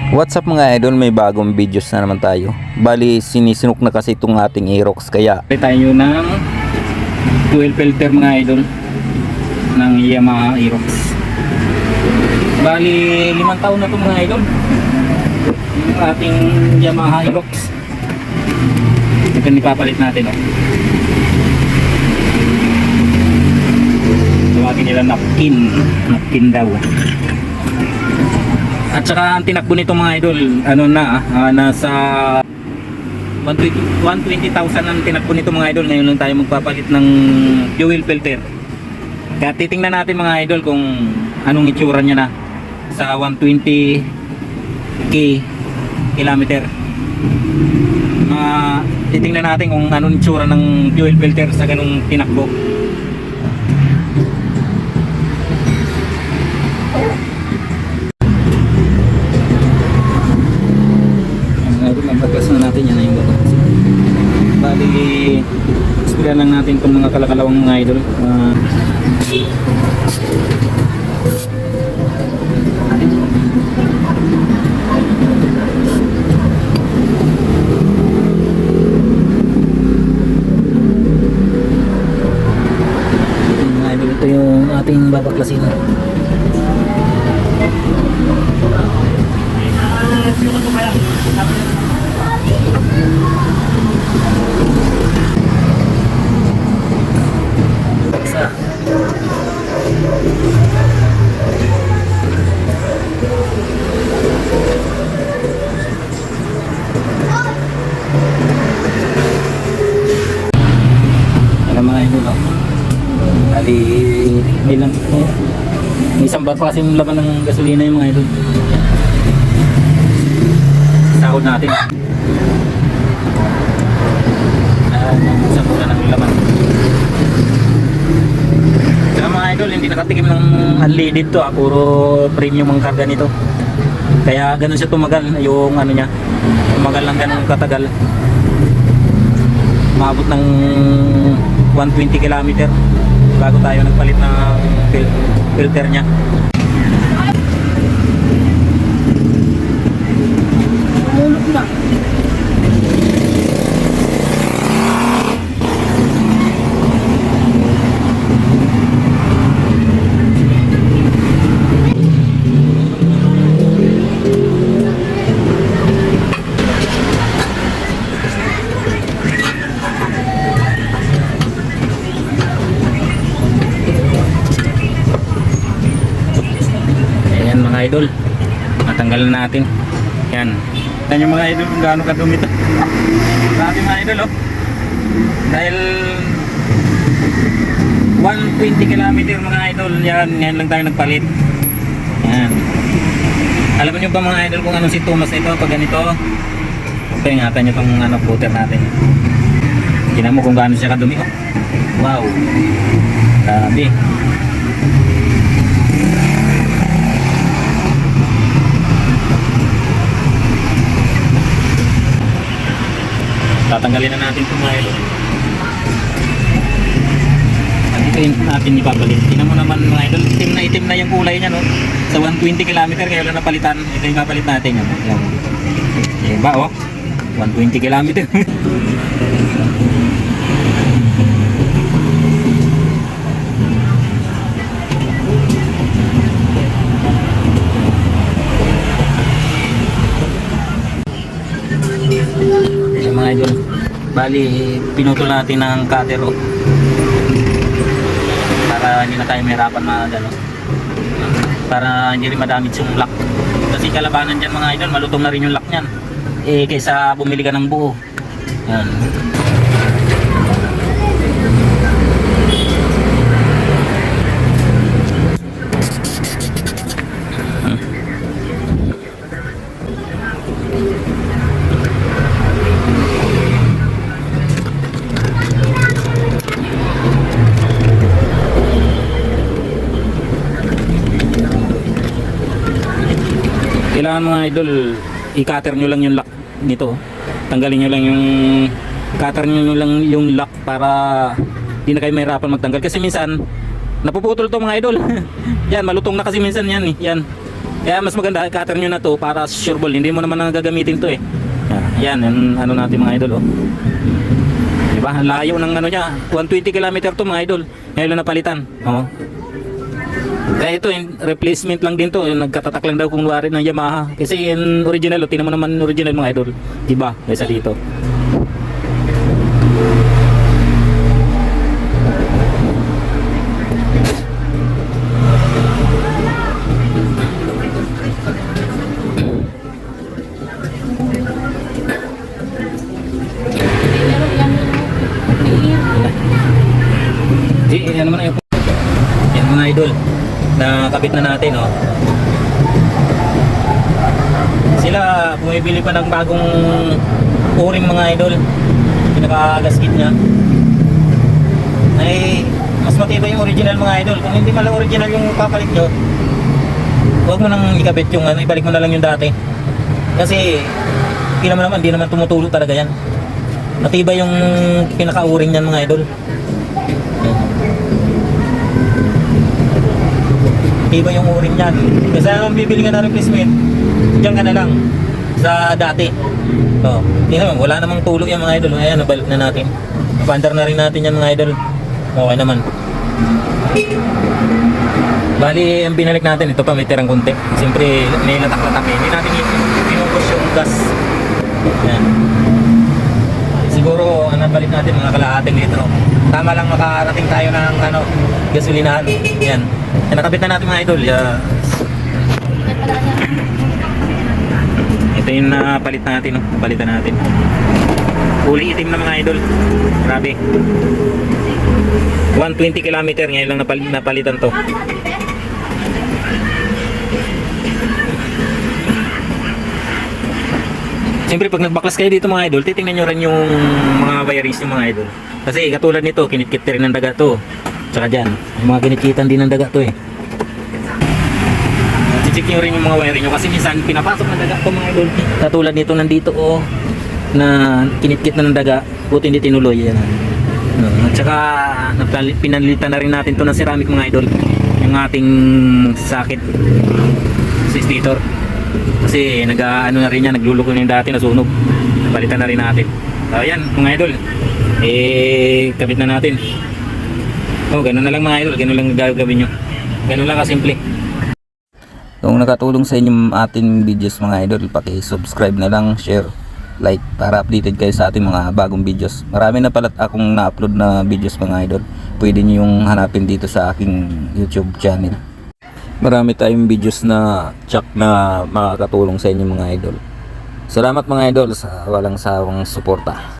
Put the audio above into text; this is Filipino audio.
What's up mga idol, may bagong videos na naman tayo. Bali sinisinok na kasi itong ating Aerox, kaya tayo ng fuel filter mga idol ng Yamaha Aerox. Bali 5 taon na ito mga idol, yung ating Yamaha Aerox. Ito nipapalit natin, oh. Tawagin nila napkin daw. At saka ang tinakbo nito mga idol, nasa 120,000 ang tinakbo nito mga idol. Ngayon lang tayo magpapalit ng fuel filter. Kaya titingnan natin mga idol kung anong itsura niya na sa 120k kilometer. Titingnan natin kung anong itsura ng fuel filter sa ganung tinakbo. Magpagkas na natin yan na yung bato. Bali, ispriyan lang natin itong mga kalakalawang mga idol. Mga idol, ito yung ating babaklasin. Mga idol, bali bilang may isang bag pa kasing laman ng gasolina yung mga idol. Sahod natin isang bag ng laman. Kaya mga idol, hindi nakatikim ng unleaded to, puro premium ang karga nito, kaya ganun siya tumagal. Yung ano niya, tumagal lang ganun katagal, maabot ng 120 km bago tayo nagpalit ng filter niya. Idol, matanggalan natin yan. Yan yung mga idol kung gaano kadumi ito. Grabe mga idol, oh. Dahil 120 km mga idol, yan lang tayo nagpalit. Yan. Alam niyo ba mga idol kung anong sintomas ito pag ganito? Okay, ingatan nyo itong footer natin. Tingnan mo kung gaano siya kadumi, oh. Wow, grabe. Tatanggalin na natin itong mga idol. At ito yung natin ipapalit. Tingnan mo naman mga idol, itim na yung kulay niya, no? Sa 120 km kaya lang napalitan. Ito yung ipapalit natin, no? Yan. Diba, oh? 120 km. Mga idol, bali pinutol natin ng cutter, oh, para hindi na tayo mahirapan para hindi rin madamage yung lock, kasi kalabanan dyan mga idol, malutong na rin yung lock nyan kaysa bumili ka ng buo. Yan. Kailangan mga idol, i-cutter nyo lang yung lock nito. Tanggalin nyo lang yung cutter nyo lang yung lock para hindi na kayo mahirapan magtanggal. Kasi minsan napuputol to mga idol. Yan, malutong na kasi minsan yan, eh. Yan. Kaya mas maganda cutter nyo na to para sure ball. Hindi mo naman gagamitin to eh. Yan, yan ano natin mga idol oh. Diba? Layo ng ano niya. 120 km to mga idol. Ngayon lang napalitan. Oh. Kaya ito, replacement lang din to. Nagkatatak lang daw kung wari ng Yamaha. Kasi yung original, tinan mo naman original mga idol. Diba? Kaysa dito. Yan naman yung yan mga idol. Nakabit na natin oh. Sila bumibili pa ng bagong uring mga idol. Pinaka-gasket niya ay mas matibay yung original mga idol. Kung hindi man lang original yung papalit nyo, huwag mo nang ikabit yung ano, ibalik mo na lang yung dati. Kasi hindi naman hindi naman tumutulo talaga yan. Matibay yung pinaka-uring niyan mga idol. Iba yung uring niyan. Kasi kung bibili ka na replacement, diyan ka na lang sa dati. So, wala namang tulo yan mga idol. Ayan, nabalik na natin. Napandar na rin natin yan mga idol. Okay naman. Bali, ang binalik natin, ito pa may tirang konti. Siyempre, may latak-latak eh. Hindi natin pinubos yung gas. Ayan. Siguro, ang nabalik natin mga kalahating litro. Tama lang makarating tayo ng ano, gasolinahan. Yan. Yan, nakabit na natin mga idol. Ito yung napalit natin. No? Napalitan natin. Uli itim na mga idol. Grabe. 120 km ngayon lang napalitan to. Siyempre pag nagbaklas kayo dito mga idol, titingnan nyo rin yung mga wirings yung mga idol. Kasi katulad nito, kinitkit rin ng daga to. Tsaka dyan, yung mga kinitkitan din ng daga to eh. Check nyo rin yung mga wiring nyo kasi minsan pinapasok ng daga to mga idol. Katulad nito nandito oh, na kinitkit na ng daga, buti hindi tinuloy yan. At saka pinalitan na rin natin to ng ceramic mga idol. Yung ating sakit sa stator. Kasi ano na rin yan, nagluluko na yung dati, nasunog. Napalitan na rin natin. So yan mga idol, kabit na natin. Oh, ganun na lang mga idol, ganun lang gagawin nyo. Ganun lang kasimple. Kung nakatulong sa inyo ating videos mga idol, paki-subscribe na lang, share, like para updated kayo sa ating mga bagong videos. Marami na pala akong na-upload na videos mga idol. Pwede niyo yung hanapin dito sa aking YouTube channel. Marami tayong videos na tsak na makakatulong sa inyo mga idol. Salamat mga idol sa walang sawang suporta.